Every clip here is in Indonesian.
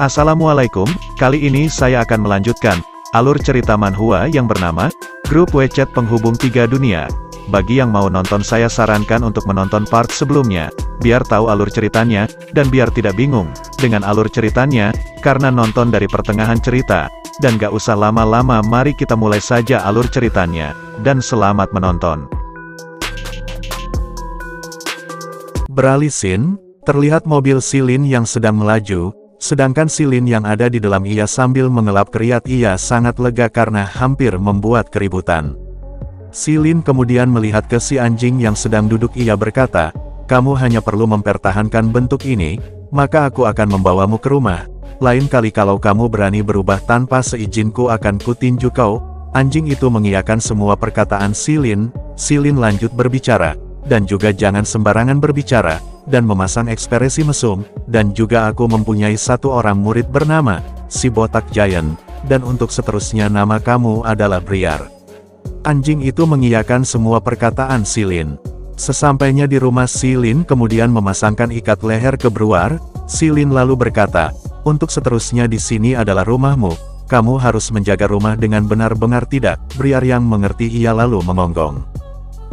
Assalamualaikum, kali ini saya akan melanjutkan alur cerita manhwa yang bernama Grup WeChat Penghubung Tiga Dunia. Bagi yang mau nonton, saya sarankan untuk menonton part sebelumnya, biar tahu alur ceritanya, dan biar tidak bingung dengan alur ceritanya, karena nonton dari pertengahan cerita. Dan gak usah lama-lama, mari kita mulai saja alur ceritanya, dan selamat menonton. Beralih scene, terlihat mobil Silin yang sedang melaju, sedangkan Silin yang ada di dalam ia sambil mengelap keringat. Ia sangat lega karena hampir membuat keributan. Silin kemudian melihat ke si anjing yang sedang duduk. Ia berkata, "Kamu hanya perlu mempertahankan bentuk ini, maka aku akan membawamu ke rumah. Lain kali kalau kamu berani berubah tanpa seizinku akan kutinju kau." Anjing itu mengiyakan semua perkataan Silin. Silin lanjut berbicara, "Dan juga jangan sembarangan berbicara, dan memasang ekspresi mesum, dan juga aku mempunyai satu orang murid bernama, si Botak Giant, dan untuk seterusnya nama kamu adalah Briar." Anjing itu mengiyakan semua perkataan Silin. Sesampainya di rumah, Silin kemudian memasangkan ikat leher ke Briar. Silin lalu berkata, "Untuk seterusnya di sini adalah rumahmu, kamu harus menjaga rumah dengan benar-benar." "Tidak." Briar yang mengerti. Ia lalu memonggong.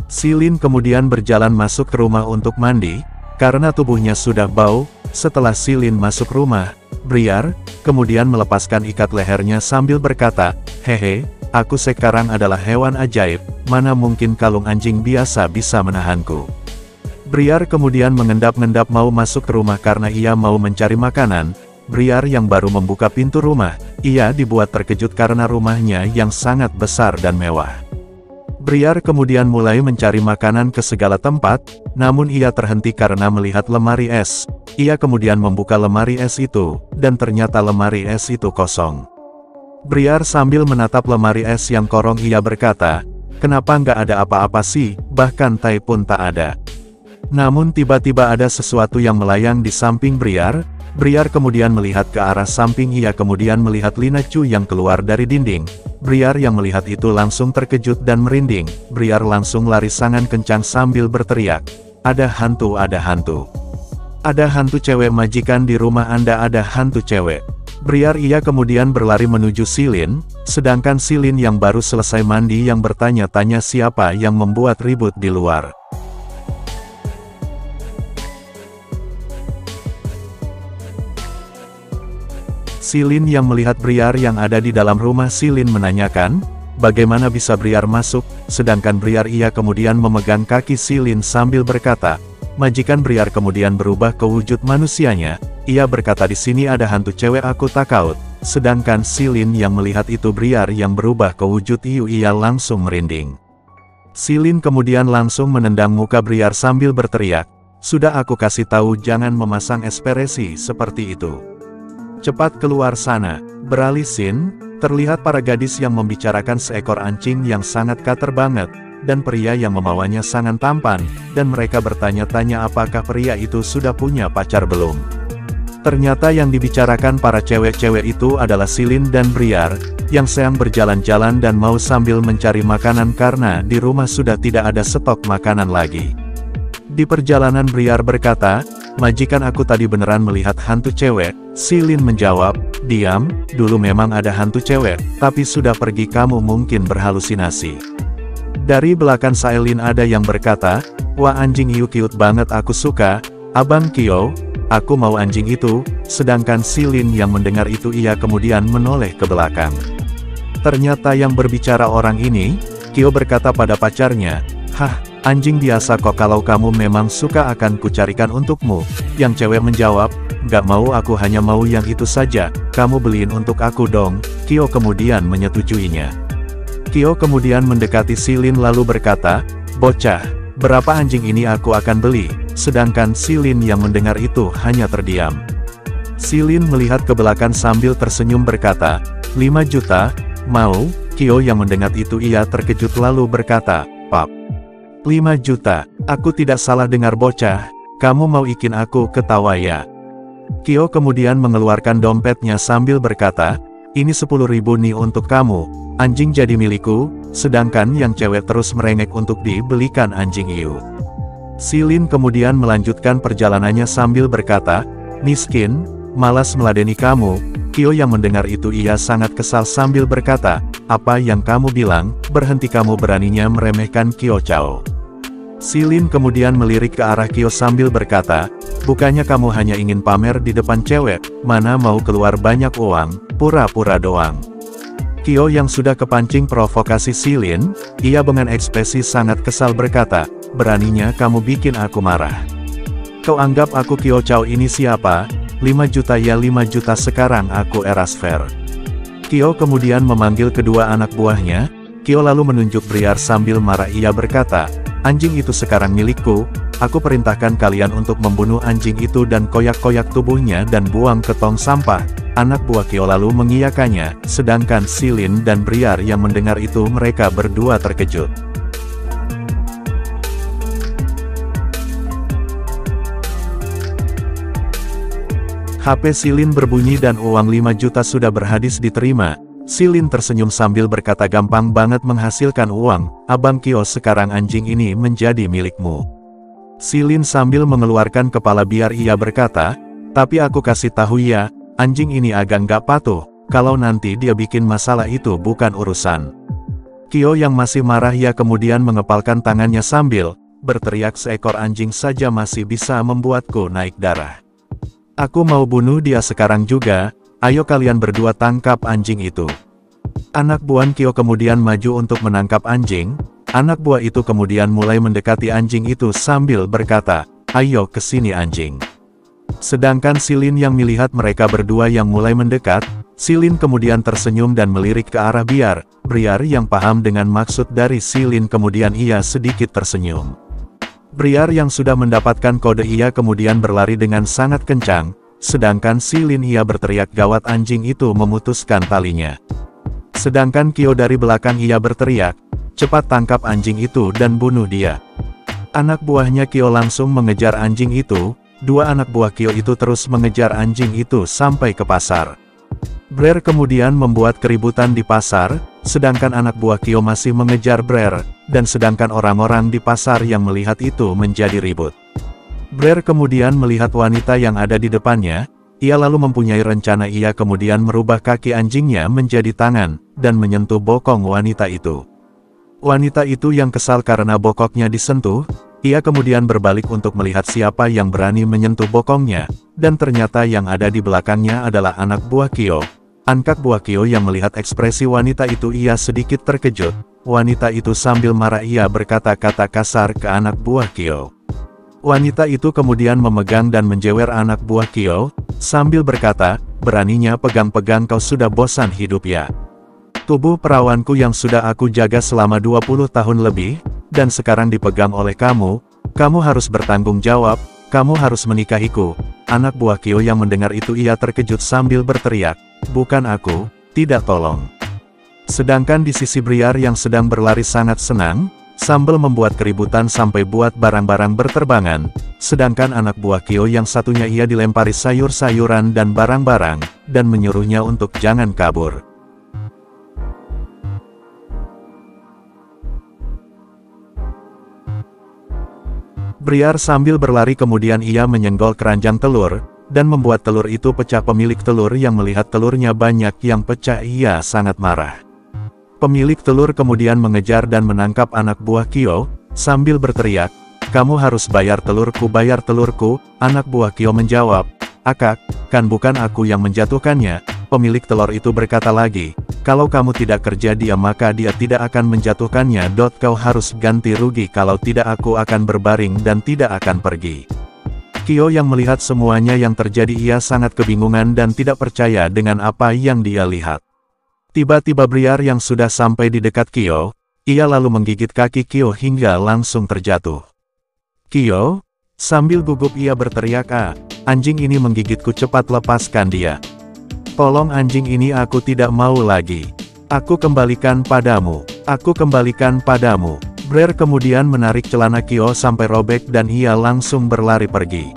Silin kemudian berjalan masuk ke rumah untuk mandi, karena tubuhnya sudah bau. Setelah Silin masuk rumah, Briar kemudian melepaskan ikat lehernya sambil berkata, "Hehe, aku sekarang adalah hewan ajaib, mana mungkin kalung anjing biasa bisa menahanku." Briar kemudian mengendap-endap mau masuk ke rumah karena ia mau mencari makanan. Briar yang baru membuka pintu rumah, ia dibuat terkejut karena rumahnya yang sangat besar dan mewah. Briar kemudian mulai mencari makanan ke segala tempat, namun ia terhenti karena melihat lemari es. Ia kemudian membuka lemari es itu, dan ternyata lemari es itu kosong. Briar sambil menatap lemari es yang korong, ia berkata, "Kenapa nggak ada apa-apa sih, bahkan tai pun tak ada." Namun tiba-tiba ada sesuatu yang melayang di samping Briar. Briar kemudian melihat ke arah samping. Ia kemudian melihat Lina Chu yang keluar dari dinding. Briar yang melihat itu langsung terkejut dan merinding. Briar langsung lari sangat kencang sambil berteriak, "Ada hantu, ada hantu. Ada hantu cewek majikan di rumah Anda, ada hantu cewek." Briar ia kemudian berlari menuju Silin, sedangkan Silin yang baru selesai mandi yang bertanya-tanya siapa yang membuat ribut di luar. Silin yang melihat Briar yang ada di dalam rumah. Silin menanyakan, bagaimana bisa Briar masuk, sedangkan Briar ia kemudian memegang kaki Silin sambil berkata, "Majikan." Briar kemudian berubah ke wujud manusianya. Ia berkata, "Di sini ada hantu cewek, aku takut." Sedangkan Silin yang melihat itu Briar yang berubah ke wujud hiu, ia langsung merinding. Silin kemudian langsung menendang muka Briar sambil berteriak, "Sudah aku kasih tahu jangan memasang ekspresi seperti itu. Cepat keluar sana." Beralih scene, terlihat para gadis yang membicarakan seekor anjing yang sangat kater banget, dan pria yang memawanya sangat tampan, dan mereka bertanya-tanya apakah pria itu sudah punya pacar belum. Ternyata yang dibicarakan para cewek-cewek itu adalah Silin dan Briar, yang sedang berjalan-jalan dan mau sambil mencari makanan karena di rumah sudah tidak ada stok makanan lagi. Di perjalanan Briar berkata, "Majikan, aku tadi beneran melihat hantu cewek." Silin menjawab, "Diam, dulu memang ada hantu cewek, tapi sudah pergi, kamu mungkin berhalusinasi." Dari belakang Silin ada yang berkata, "Wah, anjing Yu cute banget, aku suka, Abang Kyo, aku mau anjing itu." Sedangkan Silin yang mendengar itu ia kemudian menoleh ke belakang. Ternyata yang berbicara orang ini, Kyo berkata pada pacarnya, "Hah, anjing biasa kok, kalau kamu memang suka akan kucarikan untukmu." Yang cewek menjawab, "Gak mau, aku hanya mau yang itu saja, kamu beliin untuk aku dong." Kyo kemudian menyetujuinya. Kyo kemudian mendekati Silin lalu berkata, "Bocah, berapa anjing ini aku akan beli." Sedangkan Silin yang mendengar itu hanya terdiam. Silin melihat ke belakang sambil tersenyum berkata, "5 juta, mau?" Kyo yang mendengar itu ia terkejut lalu berkata, "Pap, 5 juta, aku tidak salah dengar bocah, kamu mau ikin aku ketawa ya?" Kyo kemudian mengeluarkan dompetnya sambil berkata, "Ini 10.000 nih untuk kamu, anjing jadi milikku." Sedangkan yang cewek terus merengek untuk dibelikan anjing hiu. Silin kemudian melanjutkan perjalanannya sambil berkata, "Miskin, malas meladeni kamu. Kyo yang mendengar itu ia sangat kesal sambil berkata, apa yang kamu bilang, berhenti kamu beraninya meremehkan Kyo Chao. Silin kemudian melirik ke arah Kyo sambil berkata, bukannya kamu hanya ingin pamer di depan cewek, mana mau keluar banyak uang, pura-pura doang. Kyo yang sudah kepancing provokasi Silin, ia dengan ekspresi sangat kesal berkata, beraninya kamu bikin aku marah. Kau anggap aku Kyo Chao ini siapa? 5 juta ya 5 juta sekarang aku eras fair. Kyo kemudian memanggil kedua anak buahnya, Kyo lalu menunjuk Briar sambil marah ia berkata, anjing itu sekarang milikku, aku perintahkan kalian untuk membunuh anjing itu dan koyak-koyak tubuhnya dan buang ke tong sampah. Anak buah Kyo lalu mengiyakannya, sedangkan Silin dan Briar yang mendengar itu mereka berdua terkejut. HP Silin berbunyi dan uang 5 juta sudah berhabis diterima. Silin tersenyum sambil berkata gampang banget menghasilkan uang, Abang Kyo sekarang anjing ini menjadi milikmu. Silin sambil mengeluarkan kepala biar ia berkata, tapi aku kasih tahu ya, anjing ini agak nggak patuh, kalau nanti dia bikin masalah itu bukan urusan. Kyo yang masih marah ia kemudian mengepalkan tangannya sambil berteriak seekor anjing saja masih bisa membuatku naik darah. Aku mau bunuh dia sekarang juga, ayo kalian berdua tangkap anjing itu. Anak buah Kyo kemudian maju untuk menangkap anjing, anak buah itu kemudian mulai mendekati anjing itu sambil berkata, ayo kesini anjing. Sedangkan Silin yang melihat mereka berdua yang mulai mendekat, Silin kemudian tersenyum dan melirik ke arah Briar yang paham dengan maksud dari Silin kemudian ia sedikit tersenyum. Briar yang sudah mendapatkan kode ia kemudian berlari dengan sangat kencang, sedangkan Silin ia berteriak gawat anjing itu memutuskan talinya. Sedangkan Kyo dari belakang ia berteriak, cepat tangkap anjing itu dan bunuh dia. Anak buahnya Kyo langsung mengejar anjing itu, dua anak buah Kyo itu terus mengejar anjing itu sampai ke pasar. Briar kemudian membuat keributan di pasar, sedangkan anak buah Kyo masih mengejar Briar, dan sedangkan orang-orang di pasar yang melihat itu menjadi ribut. Briar kemudian melihat wanita yang ada di depannya, ia lalu mempunyai rencana ia kemudian merubah kaki anjingnya menjadi tangan, dan menyentuh bokong wanita itu. Wanita itu yang kesal karena bokoknya disentuh, ia kemudian berbalik untuk melihat siapa yang berani menyentuh bokongnya, dan ternyata yang ada di belakangnya adalah anak buah Kyo. Anak buah Kyo yang melihat ekspresi wanita itu ia sedikit terkejut, wanita itu sambil marah ia berkata-kata kasar ke anak buah Kyo. Wanita itu kemudian memegang dan menjewer anak buah Kyo, sambil berkata, beraninya pegang-pegang kau sudah bosan hidup ya. Tubuh perawanku yang sudah aku jaga selama 20 tahun lebih, dan sekarang dipegang oleh kamu, kamu harus bertanggung jawab, kamu harus menikahiku. Anak buah Kyo yang mendengar itu ia terkejut sambil berteriak, bukan aku, tidak tolong. Sedangkan di sisi Briar yang sedang berlari sangat senang, sambil membuat keributan sampai buat barang-barang berterbangan, sedangkan anak buah Kyo yang satunya ia dilempari sayur-sayuran dan barang-barang, dan menyuruhnya untuk jangan kabur. Briar sambil berlari kemudian ia menyenggol keranjang telur, dan membuat telur itu pecah. Pemilik telur yang melihat telurnya banyak yang pecah ia sangat marah. Pemilik telur kemudian mengejar dan menangkap anak buah Kyo, sambil berteriak, kamu harus bayar telurku, bayar telurku. Anak buah Kyo menjawab, akak, kan bukan aku yang menjatuhkannya. Pemilik telur itu berkata lagi, kalau kamu tidak kerja dia maka dia tidak akan menjatuhkannya. Kau harus ganti rugi, kalau tidak aku akan berbaring dan tidak akan pergi. Kyo yang melihat semuanya yang terjadi ia sangat kebingungan dan tidak percaya dengan apa yang dia lihat. Tiba-tiba Briar yang sudah sampai di dekat Kyo, ia lalu menggigit kaki Kyo hingga langsung terjatuh. Kyo, sambil gugup ia berteriak, anjing ini menggigitku, cepat lepaskan dia. Tolong anjing ini, aku tidak mau lagi. Aku kembalikan padamu. Aku kembalikan padamu. Briar kemudian menarik celana Kyo sampai robek dan ia langsung berlari pergi.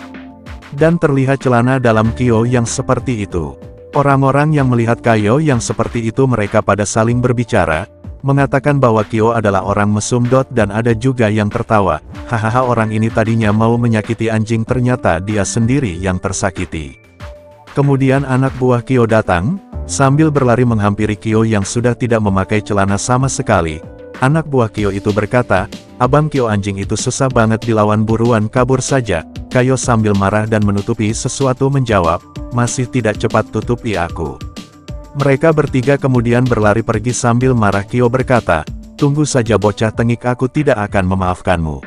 Dan terlihat celana dalam Kyo yang seperti itu. Orang-orang yang melihat Kyo yang seperti itu mereka pada saling berbicara, mengatakan bahwa Kyo adalah orang mesum. Dan ada juga yang tertawa, hahaha orang ini tadinya mau menyakiti anjing ternyata dia sendiri yang tersakiti. Kemudian anak buah Kyo datang, sambil berlari menghampiri Kyo yang sudah tidak memakai celana sama sekali. Anak buah Kyo itu berkata, "Abang Kyo, anjing itu susah banget dilawan, buruan kabur saja." Kyo sambil marah dan menutupi sesuatu menjawab, "Masih tidak cepat tutupi aku." Mereka bertiga kemudian berlari pergi sambil marah. Kyo berkata, "Tunggu saja bocah tengik, aku tidak akan memaafkanmu."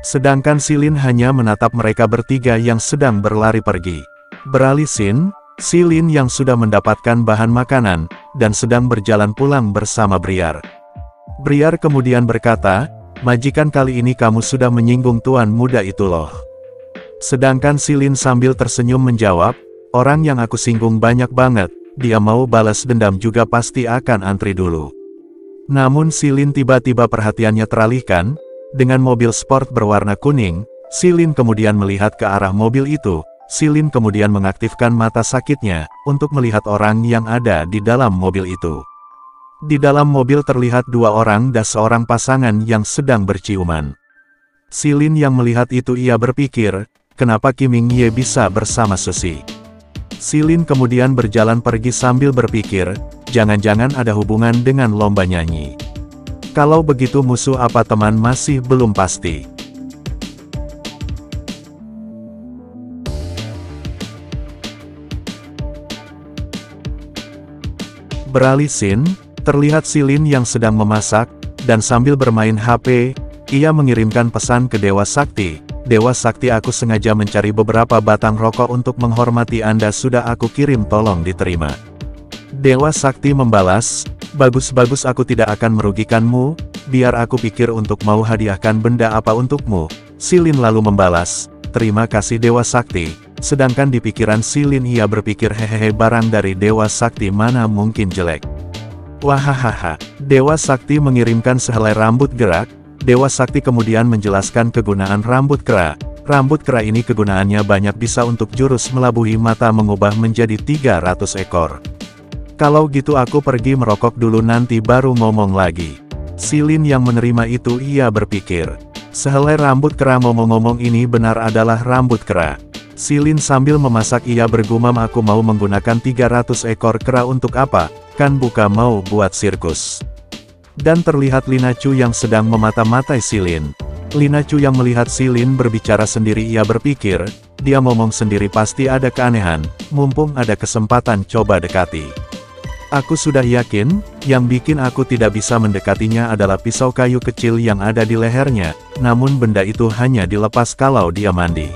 Sedangkan Silin hanya menatap mereka bertiga yang sedang berlari pergi. Beralih scene, Silin yang sudah mendapatkan bahan makanan, dan sedang berjalan pulang bersama Briar. Briar kemudian berkata, "Majikan, kali ini kamu sudah menyinggung tuan muda itu loh." Sedangkan Silin sambil tersenyum menjawab, "Orang yang aku singgung banyak banget, dia mau balas dendam juga pasti akan antri dulu." Namun Silin tiba-tiba perhatiannya teralihkan, dengan mobil sport berwarna kuning. Silin kemudian melihat ke arah mobil itu. Silin kemudian mengaktifkan mata sakitnya, untuk melihat orang yang ada di dalam mobil itu. Di dalam mobil terlihat dua orang dan seorang pasangan yang sedang berciuman. Silin yang melihat itu, ia berpikir, kenapa Kim Ming Ye bisa bersama Susi? Silin kemudian berjalan pergi sambil berpikir, jangan-jangan ada hubungan dengan lomba nyanyi. Kalau begitu musuh apa teman masih belum pasti. Beralih scene, terlihat Silin yang sedang memasak, dan sambil bermain HP, ia mengirimkan pesan ke Dewa Sakti. "Dewa Sakti, aku sengaja mencari beberapa batang rokok untuk menghormati Anda, sudah aku kirim, tolong diterima." Dewa Sakti membalas, "Bagus-bagus, aku tidak akan merugikanmu, biar aku pikir untuk mau hadiahkan benda apa untukmu." Silin lalu membalas, "Terima kasih Dewa Sakti." Sedangkan di pikiran Silin ia berpikir, hehehe, barang dari Dewa Sakti mana mungkin jelek. Wahahaha. Dewa Sakti mengirimkan sehelai rambut gerak. Dewa Sakti kemudian menjelaskan kegunaan rambut kera. Rambut kera ini kegunaannya banyak, bisa untuk jurus melabuhi mata mengubah menjadi 300 ekor. Kalau gitu aku pergi merokok dulu, nanti baru ngomong lagi. Silin yang menerima itu, ia berpikir, sehelai rambut kera, ngomong-ngomong ini benar adalah rambut kera. Silin sambil memasak ia bergumam, aku mau menggunakan 300 ekor kera untuk apa? Kan buka mau buat sirkus. Dan terlihat Lina Chu yang sedang memata-matai Silin. Lina Chu yang melihat Silin berbicara sendiri, ia berpikir, dia ngomong sendiri pasti ada keanehan, mumpung ada kesempatan coba dekati. Aku sudah yakin, yang bikin aku tidak bisa mendekatinya adalah pisau kayu kecil yang ada di lehernya, namun benda itu hanya dilepas kalau dia mandi.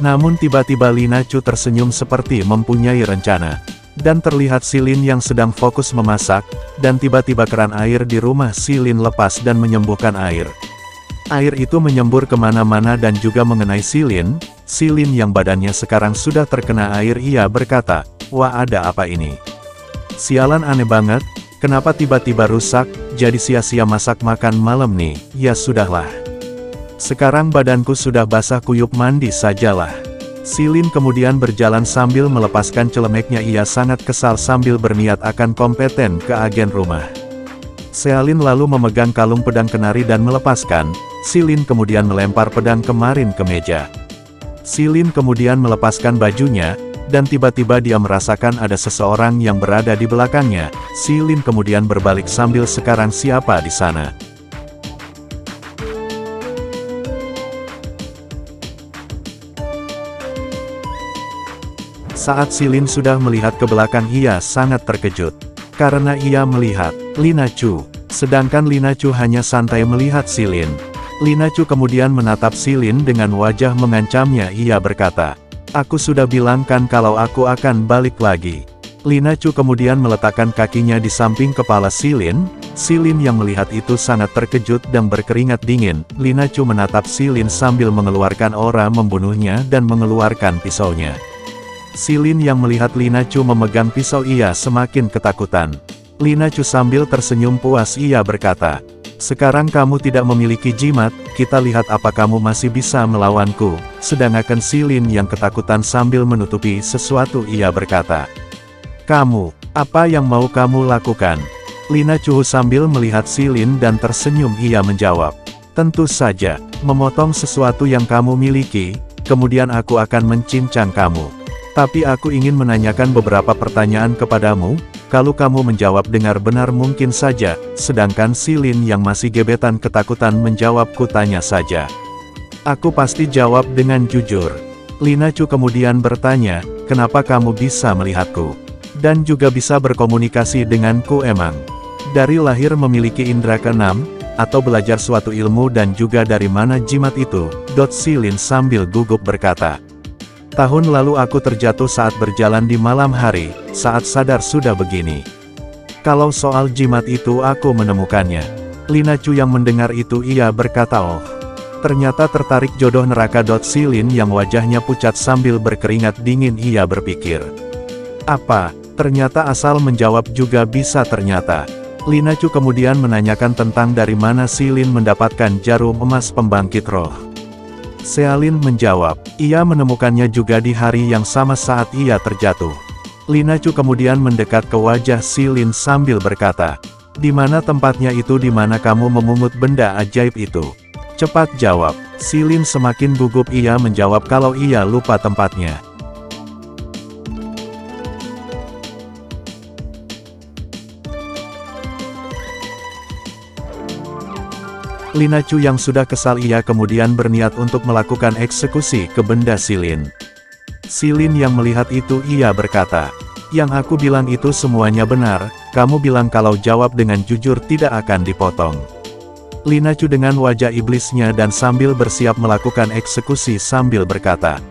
Namun tiba-tiba Lina Chu tersenyum seperti mempunyai rencana. Dan terlihat Silin yang sedang fokus memasak, dan tiba-tiba keran air di rumah Silin lepas dan menyembuhkan air. Air itu menyembur kemana-mana dan juga mengenai Silin. Silin yang badannya sekarang sudah terkena air, ia berkata, wah, ada apa ini? Sialan, aneh banget, kenapa tiba-tiba rusak, jadi sia-sia masak makan malam nih. Ya sudahlah. Sekarang badanku sudah basah kuyup, mandi sajalah. Silin kemudian berjalan sambil melepaskan celemeknya, ia sangat kesal sambil berniat akan kompeten ke agen rumah. Sealin lalu memegang kalung pedang kenari dan melepaskan. Silin kemudian melempar pedang kemarin ke meja. Silin kemudian melepaskan bajunya, dan tiba-tiba dia merasakan ada seseorang yang berada di belakangnya. Silin kemudian berbalik sambil, sekarang siapa di sana? Saat Silin sudah melihat ke belakang, ia sangat terkejut. Karena ia melihat Lina Chu. Sedangkan Lina Chu hanya santai melihat Silin. Lina Chu kemudian menatap Silin dengan wajah mengancamnya, ia berkata, aku sudah bilang kan kalau aku akan balik lagi. Lina Chu kemudian meletakkan kakinya di samping kepala Silin. Silin yang melihat itu sangat terkejut dan berkeringat dingin. Lina Chu menatap Silin sambil mengeluarkan aura membunuhnya dan mengeluarkan pisaunya. Silin yang melihat Lina Chu memegang pisau, ia semakin ketakutan. Lina Chu sambil tersenyum puas, ia berkata, sekarang kamu tidak memiliki jimat, kita lihat apa kamu masih bisa melawanku. Sedangkan Silin yang ketakutan sambil menutupi sesuatu, ia berkata, kamu, apa yang mau kamu lakukan? Lina Chu sambil melihat Silin dan tersenyum, ia menjawab, tentu saja, memotong sesuatu yang kamu miliki, kemudian aku akan mencincang kamu. Tapi aku ingin menanyakan beberapa pertanyaan kepadamu, kalau kamu menjawab benar-benar mungkin saja, sedangkan si Lin yang masih gebetan ketakutan menjawab kutanya saja. Aku pasti jawab dengan jujur. Lina Chu kemudian bertanya, kenapa kamu bisa melihatku? Dan juga bisa berkomunikasi denganku emang? Dari lahir memiliki indera keenam, atau belajar suatu ilmu dan juga dari mana jimat itu? Si Lin sambil gugup berkata. Tahun lalu aku terjatuh saat berjalan di malam hari, saat sadar sudah begini. Kalau soal jimat itu aku menemukannya. Lina Chu yang mendengar itu ia berkata oh. Ternyata tertarik jodoh neraka. Si Lin yang wajahnya pucat sambil berkeringat dingin ia berpikir. Apa? Ternyata asal menjawab juga bisa ternyata. Lina Chu kemudian menanyakan tentang dari mana si Lin mendapatkan jarum emas pembangkit roh. Sealin menjawab, ia menemukannya juga di hari yang sama saat ia terjatuh. Lina Chu kemudian mendekat ke wajah si Lin sambil berkata, di mana tempatnya itu, di mana kamu memungut benda ajaib itu? Cepat jawab. Si Lin semakin gugup ia menjawab kalau ia lupa tempatnya. Lina Chu yang sudah kesal ia kemudian berniat untuk melakukan eksekusi ke benda si Lin. Si Lin yang melihat itu ia berkata, yang aku bilang itu semuanya benar, kamu bilang kalau jawab dengan jujur tidak akan dipotong. Lina Chu dengan wajah iblisnya dan sambil bersiap melakukan eksekusi sambil berkata,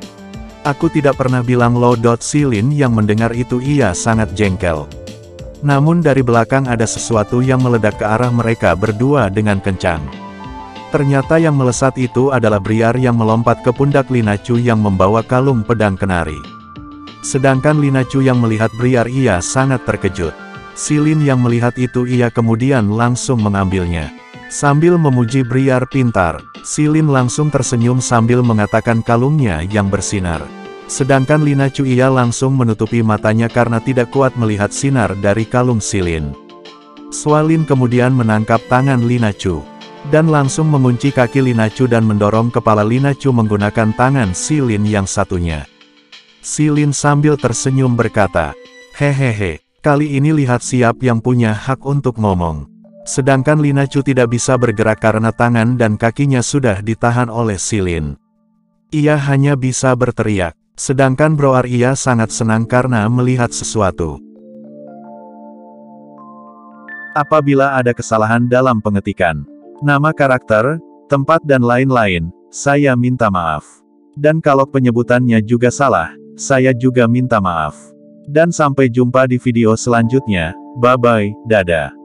aku tidak pernah bilang lo. Si Lin yang mendengar itu ia sangat jengkel. Namun dari belakang ada sesuatu yang meledak ke arah mereka berdua dengan kencang. Ternyata yang melesat itu adalah Briar yang melompat ke pundak Lina Chu yang membawa kalung pedang kenari. Sedangkan Lina Chu yang melihat Briar ia sangat terkejut. Si Lin yang melihat itu ia kemudian langsung mengambilnya. Sambil memuji Briar pintar, si Lin langsung tersenyum sambil mengatakan kalungnya yang bersinar. Sedangkan Lina Chu ia langsung menutupi matanya karena tidak kuat melihat sinar dari kalung si Lin. Swalin kemudian menangkap tangan Lina Chu dan langsung mengunci kaki Lina Chu dan mendorong kepala Lina Chu menggunakan tangan si Lin yang satunya. Si Lin sambil tersenyum berkata, hehehe, kali ini lihat siap yang punya hak untuk ngomong. Sedangkan Lina Chu tidak bisa bergerak karena tangan dan kakinya sudah ditahan oleh si Lin. Ia hanya bisa berteriak, sedangkan Broar ia sangat senang karena melihat sesuatu. Apabila ada kesalahan dalam pengetikan nama karakter, tempat dan lain-lain, saya minta maaf. Dan kalau penyebutannya juga salah, saya juga minta maaf. Dan sampai jumpa di video selanjutnya, bye-bye, dadah.